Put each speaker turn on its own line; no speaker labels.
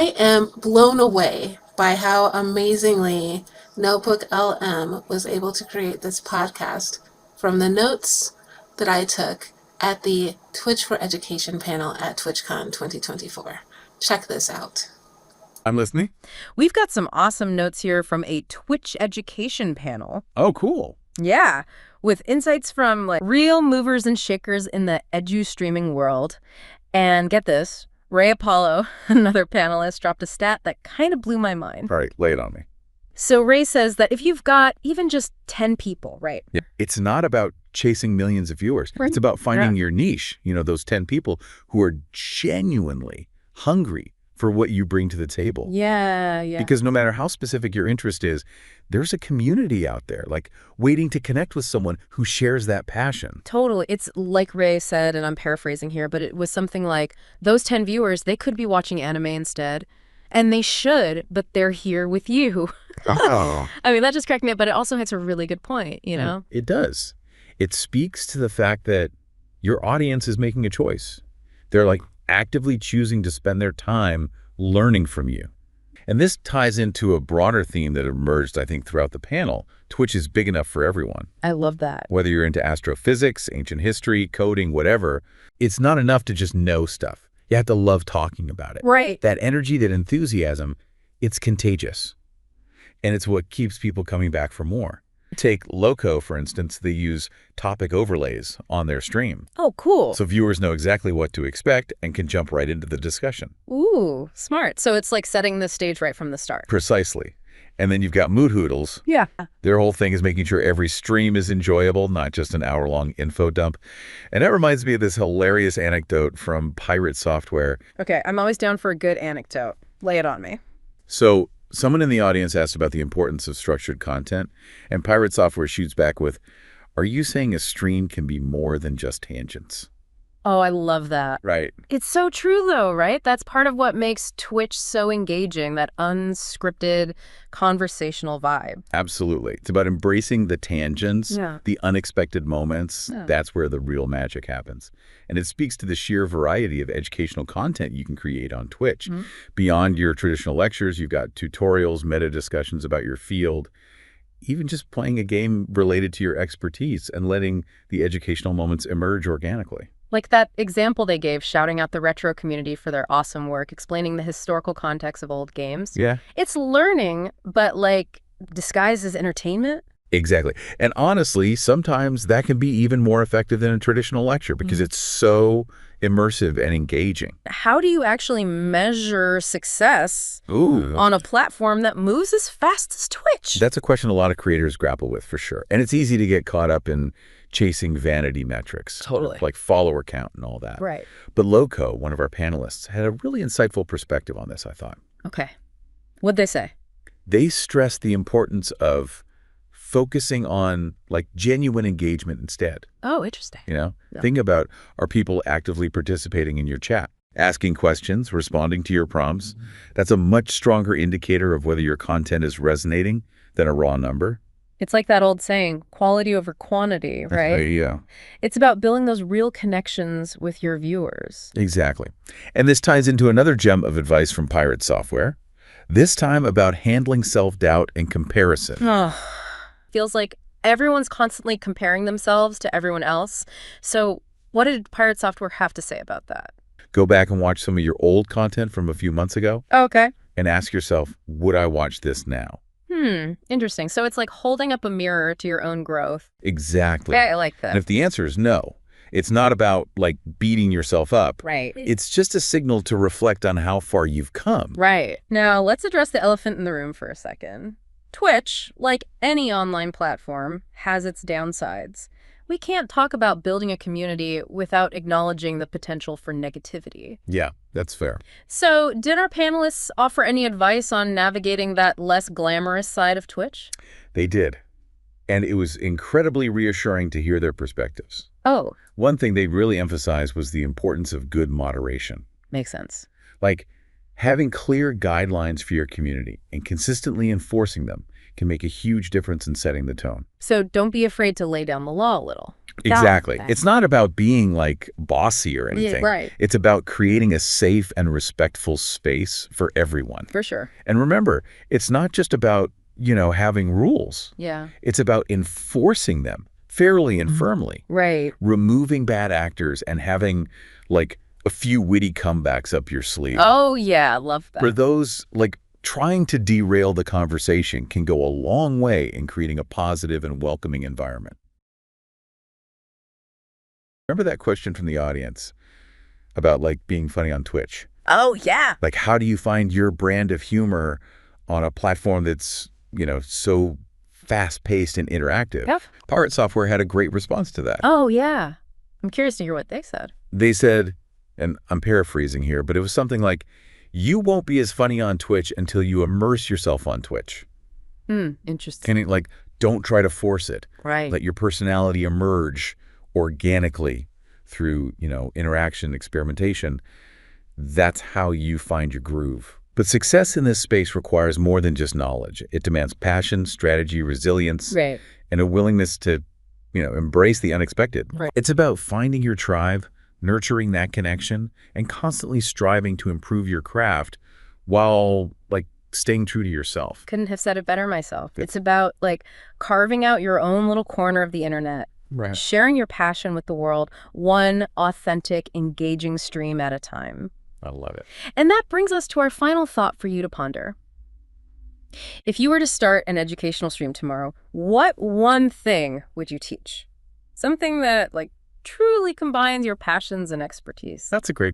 I am blown away by how amazingly Notebook LM was able to create this podcast from the notes that I took at the Twitch for Education panel at Twitchcon 2024. Check this out.
I'm listening.
We've got some awesome notes here from a Twitch education panel.
Oh, cool.
Yeah, with insights from real movers and shakers in the edu streaming world. And get this, RayApollo, another panelist, dropped a stat that kind of blew my mind.
All right, lay it on me.
So Ray says that if you've got even just 10 people, right?
Yeah. It's not about chasing millions of viewers.
Right.
It's about finding your niche, those 10 people who are genuinely hungry for what you bring to the table.
Yeah.
Because no matter how specific your interest is, there's a community out there, waiting to connect with someone who shares that passion.
Totally. It's like Ray said, and I'm paraphrasing here, but it was something like, those 10 viewers, they could be watching anime instead. And they should, but they're here with you.
Oh.
I mean, that just cracked me up, but it also hits a really good point, you know?
It does. It speaks to the fact that your audience is making a choice. They're actively choosing to spend their time learning from you. And this ties into a broader theme that emerged, I think, throughout the panel. Twitch is big enough for everyone.
I love that.
Whether you're into astrophysics, ancient history, coding, whatever, it's not enough to just know stuff. You have to love talking about it.
Right.
That energy, that enthusiasm, it's contagious. And it's what keeps people coming back for more. Take Lowco, for instance. They use topic overlays on their stream.
Oh, cool.
So viewers know exactly what to expect and can jump right into the discussion.
Ooh, smart. So it's like setting the stage right from the start.
Precisely. And then you've got Moohoodles.
Yeah.
Their whole thing is making sure every stream is enjoyable, not just an hour-long info dump. And that reminds me of this hilarious anecdote from PirateSoftware.
Okay, I'm always down for a good anecdote. Lay it on me.
So someone in the audience asked about the importance of structured content, and PirateSoftware shoots back with, "Are you saying a stream can be more than just tangents?"
Oh, I love that.
Right.
It's so true, though, right? That's part of what makes Twitch so engaging, that unscripted, conversational vibe.
Absolutely. It's about embracing the tangents,
Yeah.
the unexpected moments.
Yeah.
That's where the real magic happens. And it speaks to the sheer variety of educational content you can create on Twitch.
Mm-hmm.
Beyond your traditional lectures, you've got tutorials, meta discussions about your field, even just playing a game related to your expertise and letting the educational moments emerge organically.
Like that example they gave, shouting out the retro community for their awesome work, explaining the historical context of old games.
Yeah.
It's learning, but disguised as entertainment.
Exactly. And honestly, sometimes that can be even more effective than a traditional lecture because it's so immersive and engaging.
How do you actually measure success on a platform that moves as fast as Twitch?
That's a question a lot of creators grapple with, for sure. And it's easy to get caught up in chasing vanity metrics.
Totally.
Like follower count and all that.
Right.
But Lowco, one of our panelists, had a really insightful perspective on this, I thought.
Okay. What'd they say?
They stressed the importance of focusing on genuine engagement instead.
Oh, interesting.
Yeah.
Think
about, are people actively participating in your chat? Asking questions, responding to your prompts. That's a much stronger indicator of whether your content is resonating than a raw number.
It's like that old saying, quality over quantity, right?
Yeah.
It's about building those real connections with your viewers.
Exactly. And this ties into another gem of advice from PirateSoftware, this time about handling self-doubt and comparison.
Oh, feels like everyone's constantly comparing themselves to everyone else. So what did PirateSoftware have to say about that?
Go back and watch some of your old content from a few months ago.
Oh, okay.
And ask yourself, would I watch this now?
Interesting. So it's like holding up a mirror to your own growth.
Exactly.
Yeah, I like that.
And if the answer is no, it's not about beating yourself up.
Right.
It's just a signal to reflect on how far you've come.
Right. Now, let's address the elephant in the room for a second. Twitch, like any online platform, has its downsides. We can't talk about building a community without acknowledging the potential for negativity.
Yeah, that's fair.
So, did our panelists offer any advice on navigating that less glamorous side of Twitch?
They did. And it was incredibly reassuring to hear their perspectives.
Oh.
One thing they really emphasized was the importance of good moderation.
Makes sense.
Having clear guidelines for your community and consistently enforcing them can make a huge difference in setting the tone.
So don't be afraid to lay down the law a little.
Exactly. It's not about being like bossy or anything.
Yeah, right.
It's about creating a safe and respectful space for everyone.
For sure.
And remember, it's not just about, having rules.
Yeah.
It's about enforcing them fairly and firmly.
Right.
Removing bad actors and having like a few witty comebacks up your sleeve.
Oh, yeah. Love that.
For those, like, trying to derail the conversation can go a long way in creating a positive and welcoming environment. Remember that question from the audience about, like, being funny on Twitch?
Oh, yeah.
Like, how do you find your brand of humor on a platform that's, so fast-paced and interactive?
Yep.
PirateSoftware had a great response to that.
Oh, yeah. I'm curious to hear what they said.
They said, and I'm paraphrasing here, but it was something like, you won't be as funny on Twitch until you immerse yourself on Twitch.
Interesting.
And like, don't try to force it.
Right.
Let your personality emerge organically through, interaction, experimentation. That's how you find your groove. But success in this space requires more than just knowledge. It demands passion, strategy, resilience,
Right.
and a willingness to, embrace the unexpected.
Right.
It's about finding your tribe, nurturing that connection, and constantly striving to improve your craft while, like, staying true to yourself.
Couldn't have said it better myself. It's about, like, carving out your own little corner of the internet.
Right.
Sharing your passion with the world, one authentic, engaging stream at a time.
I love it.
And that brings us to our final thought for you to ponder. If you were to start an educational stream tomorrow, what one thing would you teach? Something that, like, truly combines your passions and expertise.
That's a great